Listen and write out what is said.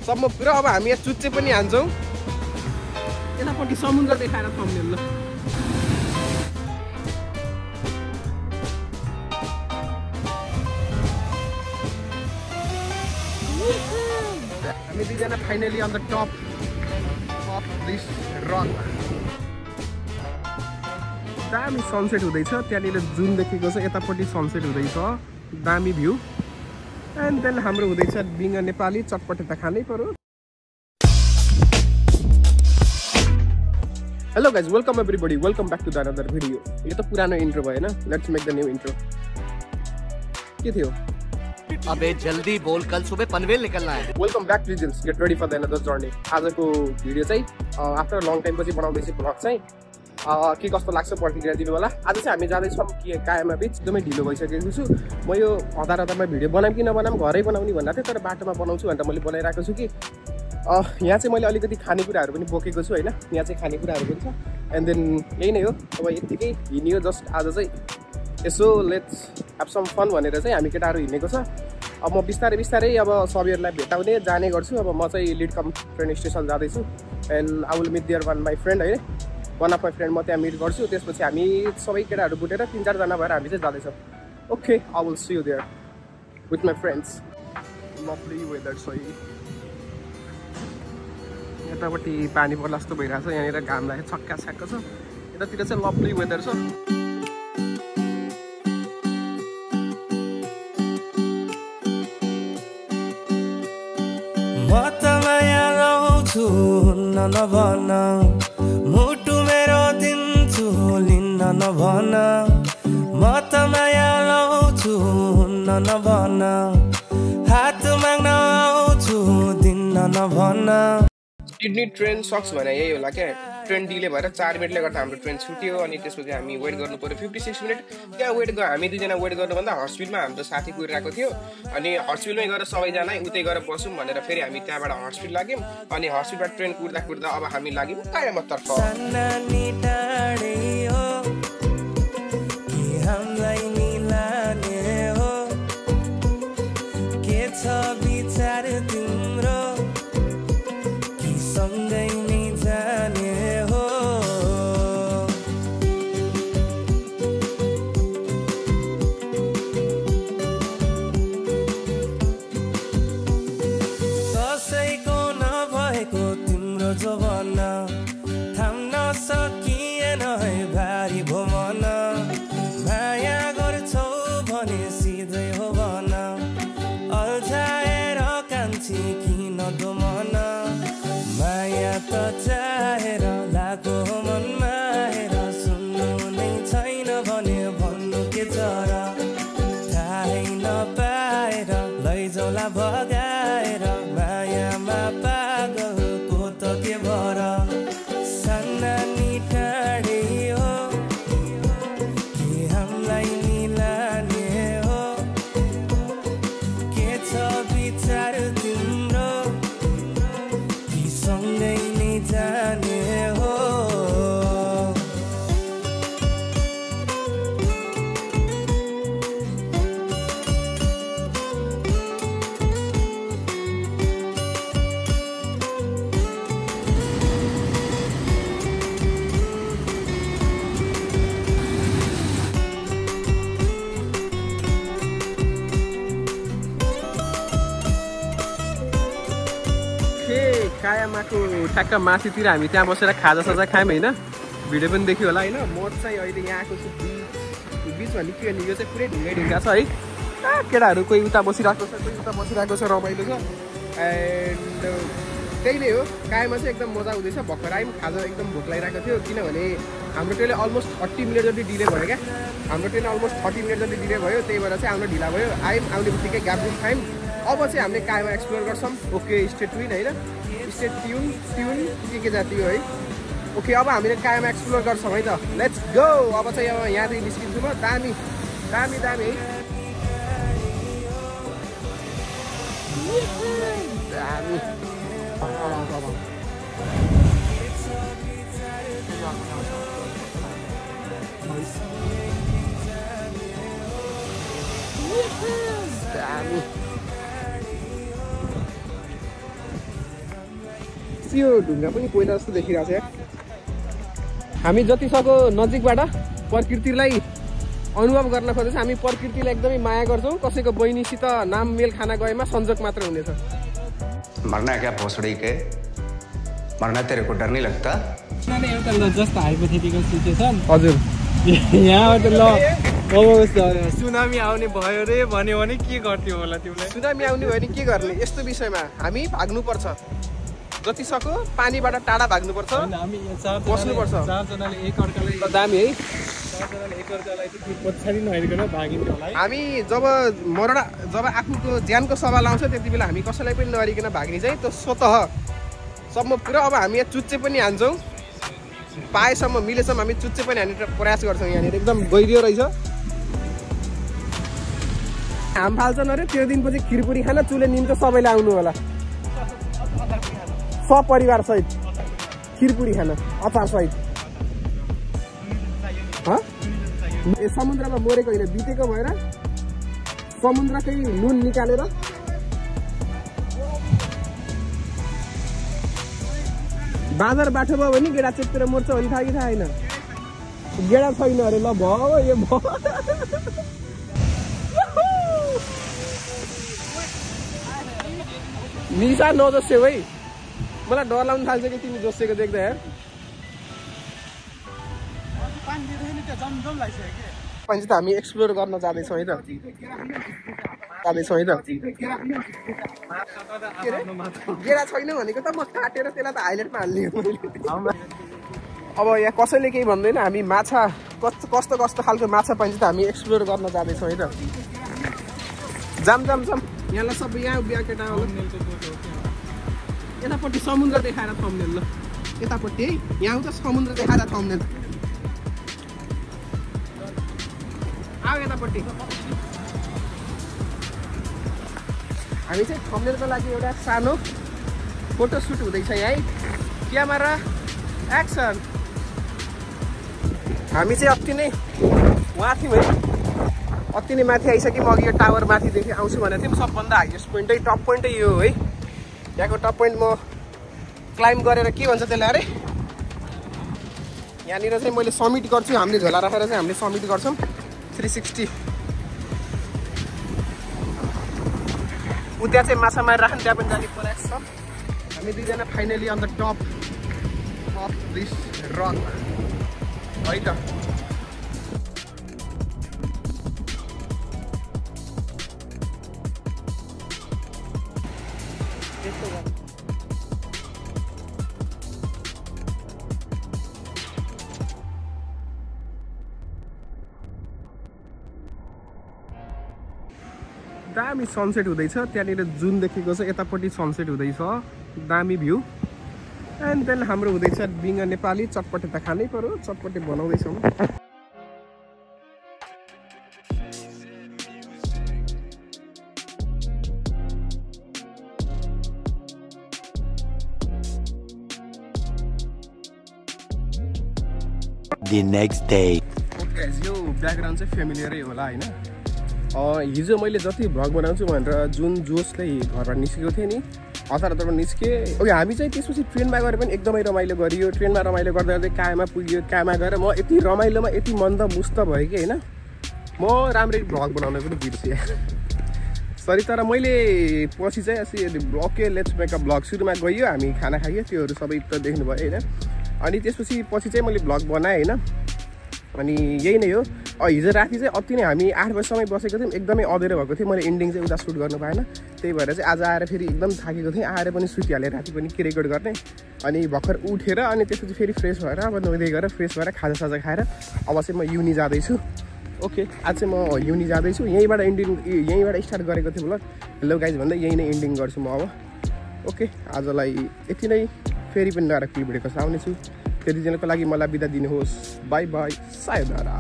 सम्म पुरा। अब हामी यहाँ चुच्चे पनि हान्छौँ। यतापट्टि समुद्र देखाएर थम्नेल ल। हामी दुईजना finally on the top of this rock. दामी सनसेट हुँदैछ त्यहाँनिर, जुन देखेको छ यतापट्टि सनसेट हुँदैछ, दामी भ्यू। एन्ड देन हाम्रो हुँदैछ बिङ नेपाली, चटपटे त खानै पर्यो। Hello guys, welcome everybody, welcome back to the another video. यो त पुरानो इन्ट्रो भएन, let's make the new intro. के थियो? अबे जल्दी बोल, कल सुबह पनवेल निकलना है। Welcome back legends, get ready for the another journey. आजको भिडियो चाहिँ आफ्टर लङ टाइम पछि बनाउँदैछु ब्लग चाहिँ। के कस्तो लाग्छ प्रतिक्रिया दिनु होला। आज चाहिँ हामी जाँदैछौँ कायामा बिच। एकदमै ढिलो भइसकेको छु म। यो हतार हतारमा भिडियो बनाऊँ कि नबनाऊँ, घरै बनाउने भन्दा थियो, तर बाटोमा बनाउँछु भनेर मैले बनाइरहेको छु कि। यहाँ चाहिँ मैले अलिकति खानेकुराहरू पनि बोकेको छु होइन। यहाँ चाहिँ खानेकुराहरू पनि छ। एन्ड देन यही नै हो। अब यत्तिकै हिँड्यो जस्ट। आज चाहिँ यसो लेट्स ह्याभ सम फन भनेर चाहिँ हामी केटाहरू हिँडेको छ। अब म बिस्तारै बिस्तारै अब सबैहरूलाई भेटाउने जाने गर्छु। अब म चाहिँ लिडकम ट्रेन स्टेसन जाँदैछु। And I will meet there one my friend है, वान अफ माई फ्रेन्ड। म त्यहाँ मिट गर्छु। त्यसपछि हामी सबै केटाहरू बुटेर 3-4 जना भएर हामी चाहिँ जाँदैछौँ। Okay, I will see you there with my friends. Lovely weather छ। यतापट्टि पानी पर्ला जस्तो भइरहेको छ, यहाँनिर घाम लागेको छक्का छक्क छ। यतातिर चाहिँ लभली वेदर छ। म त माया लाउँछु नभन, मुटु मेरो दिन्छु लिन्न नभन। म त माया लाउँछु नभन, हात माग्न आउँछु दिन्न नभन। सिडनी ट्रेन सक्स भने यही होला क्या। ट्रेन डिले भएर 4 मिनटले गर्दा हाम्रो ट्रेन छुट्यो। अनि त्यसपछि हामी वेट गर्नु पऱ्यो 56 मिनट। त्यहाँ वेट हामी दुईजना वेट गर्नुभन्दा हस्पिटलमा हाम्रो साथी कुरिरहेको थियो। अनि हस्पिटलमै गएर सबैजना उतै गएर बसौँ भनेर फेरि हामी त्यहाँबाट हस्पिटल लाग्यौँ। अनि हस्पिटलबाट ट्रेन कुर्दा अब हामी लाग्यौँ कायामतर्फ। थाम्न सकिएन है भारी भो मन। माया गर्छौ भने सिधै हो भन, अल्झाएर कान्छी किन दोमन। माया त चाहेर लाग्यो मनमा हेर, सुन्नु नै छैन भने भन्नु के चर। थाहै नपाएर लैजाउला भगाएर, मायामा पागलको त के भर। कायामाको ठ्याक्क माथितिर हामी त्यहाँ बसेर खाजासाजा खायौँ होइन। भिडियो पनि देख्यो होला होइन। म चाहिँ अहिले यहाँ आएको छु बिचमा निक्लियो नि। यो चाहिँ पुरै ढुङ्गा छ है। केटाहरू कोही उता बसिरहेको छ, कोही उता बसिरहेको छ, रमाइलो छ। एन्ड त्यही नै हो। कायामा चाहिँ एकदम मजा हुँदैछ। भर्खर आयौँ, खाजा एकदम भोक लागिरहेको थियो। किनभने हाम्रो ट्रेनले अलमोस्ट 30 मिनट जति डिले भयो क्या। हाम्रो ट्रेन अलमोस्ट 30 मिनट जति डिले भयो। त्यही भएर चाहिँ हाम्रो ढिला भयो। आउने बित्तिकै ग्यापजुम खायौँ। अब चाहिँ हामीले कायामा एक्सप्लोर गर्छौँ। ओके, स्टे ट्युन होइन, स्टे ट्युन के जाति हो है। ओके, अब हामीले कायामा एक्सप्लोर गर्छौँ है त। Let's go. अब चाहिँ यहाँदेखि निस्किन्छु म। दामी दामी दामी है। दामी दामी कस्तो यो ढुङ्गा पनि कोइला जस्तो देखिरहेको छ। हामी जति सक्दो नजिकबाट प्रकृतिलाई अनुभव गर्न खोज्दैछ। हामी प्रकृतिलाई एकदमै माया गर्छौँ। कसैको बहिनीसित नाम मेल खाना गएमा संजोग मात्र हुनेछ। मरना क्या भोसड़ी के मरना तेरे को डर नहीं लगता? एउटा ल जस्तो हाइपोथेटिकल सिचुएसन हजुर यहाँबाट ल अब सुनामी आउने भयो रे भन्यो भने के गर्थ्यो होला तिमीलाई? सुनामी आउने भयो भने के गर्ने? यस्तो विषयमा हामी भाग्नुपर्छ। जति सक्यो पानीबाट टाढा भाग्नुपर्छ। हामी बस्नुपर्छ। चारजनाले एकअर्कालाई दामी है। चारजनाले एकअर्कालाई चाहिँ पछाडि नहेरिकन भागिन्थ्यो होला है। हामी जब आफूको ज्यानको सवाल आउँछ त्यति बेला हामी कसैलाई पनि नहरिकन भाग्ने चाहिँ त्यो स्वतः सम्म पुरा। अब हामी यहाँ चुच्चे पनि हान्छौँ, पाएसम्म मिलेसम्म हामी चुच्चे पनि हानेर प्रयास गर्छौँ। यहाँनिर एकदम गहिरो रहेछ। हाम फाल्छन् अरे त्यो दिनपछि खिरपुरी खान चुले निम्तो सबैले आउनु होला, सपरिवार सहित खिरपुरी खान अचार सहित। ए समुद्रमा मरेको होइन बितेको भएर समुद्रकै नुन निकालेर बाँदर बाठो भयो भने गेडा चेपेर मर्छ भने थाहा कि थाहा होइन? गेडा छैन अरे। ल भयो यो भयो। निशा नजोस्यौ है, मलाई डर लाग्नु थाल्छ कि तिमी जोसेको देख्दा यार। पनि त हामी एक्सप्लोर गर्न जाँदैछौँ है त। गेडा छैन भनेको त म काटेर त्यसलाई त हाइलाइटमा हाल्ने हो। अब यहाँ कसैले केही भन्दैन। हामी माछा कस्तो कस्तो खालको माछा पाइन्छ त हामी एक्सप्लोर गर्न जाँदैछौँ है त। जाम यहाँलाई सबै यहाँ बिहा केटा यतापट्टि समुद्र देखाएर थम्नेल। ल यतापट्टि है, यहाँ आउँछ समुद्र देखाएर थम्नेल। आऊ यतापट्टि। हामी चाहिँ थम्नेलको लागि एउटा सानो फोटोसुट हुँदैछ यहाँ है। Camera action. हामी चाहिँ अति नै माथि है, अति नै माथि आइसक्यौँ। अघि यो टावर माथिदेखि आउँछु भनेको थियौँ। सबभन्दा हाइएस्ट पोइन्टै टप पोइन्टै यो है। यहाँको टप पोइन्ट म क्लाइम्ब गरेर के भन्छ त्यसलाई अरे, यहाँनिर चाहिँ मैले समिट गर्छु। हामीले झोला राखेर चाहिँ हामीले समिट गर्छौँ 360। उता चाहिँ माछा मारेर राख्ने त्यहाँ पनि जाने प्रयास छ। हामी दुईजना finally on the top of this rock है त। दामी सनसेट हुँदैछ। त्यहाँनिर जुन देखेको छ, यतापट्टि सनसेट हुँदैछ, दामी भ्यू। एन्ड देन हाम्रो हुँदैछ बिङ नेपाली। चटपटे त खानै पर्यो, चटपटे बनाउँदैछौँ। The next day. ओके, यो ब्याकग्राउन्ड चाहिँ फेमिलियरै होला होइन। हिजो मैले जति भ्लग बनाउँछु भनेर जुन जोसले घरबाट निस्केको थिएँ नि, हतारहतारमा निस्केँ। ओके, हामी चाहिँ त्यसपछि ट्रेनमा गएर पनि एकदमै रमाइलो गरियो। ट्रेनमा रमाइलो गर्दा गर्दै कामा पुग्यो। कामा गएर म यति रमाइलोमा यति मन्द मुस्त भयो कि होइन, म राम्ररी भ्लग बनाउन पनि बिर्सेँ। सरी, तर मैले पछि चाहिँ okay let's make a vlog सुरुमा गयो। हामी खाना खायो, त्योहरू सबै त देख्नुभयो होइन। अनि त्यसपछि चाहिँ मैले भ्लग बनाएँ होइन। अनि यही नै हो। हिजो राति चाहिँ अति नै हामी 8 बजीसम्म बसेको थियौँ। एकदमै अँधेरो भएको थियो। मैले एन्डिङ चाहिँ उता सुट गर्नु पाएन। त्यही भएर चाहिँ आज आएर फेरि एकदम थाकेको थिएँ। आएर पनि सुतिहालेँ, राति पनि के रेकर्ड गर्ने। अनि भर्खर उठेर अनि त्यसपछि फेरि फ्रेस भएर अब नुहाउँदै गएर फ्रेस भएर खाजासाजा खाएर अब चाहिँ म युनि जाँदैछु। ओके, आज चाहिँ म युनि जाँदैछु। यहीँबाट स्टार्ट गरेको थिएँ भ्लग। हेलो गाइज भन्दै यहीँ नै एन्डिङ गर्छु म अब। ओके, आजलाई यति नै। फेरि पनि नआएर कुनै भिडियोको सामने छु। त्यतिजनाको लागि मलाई बिदा दिनुहोस्। By by, sayonara.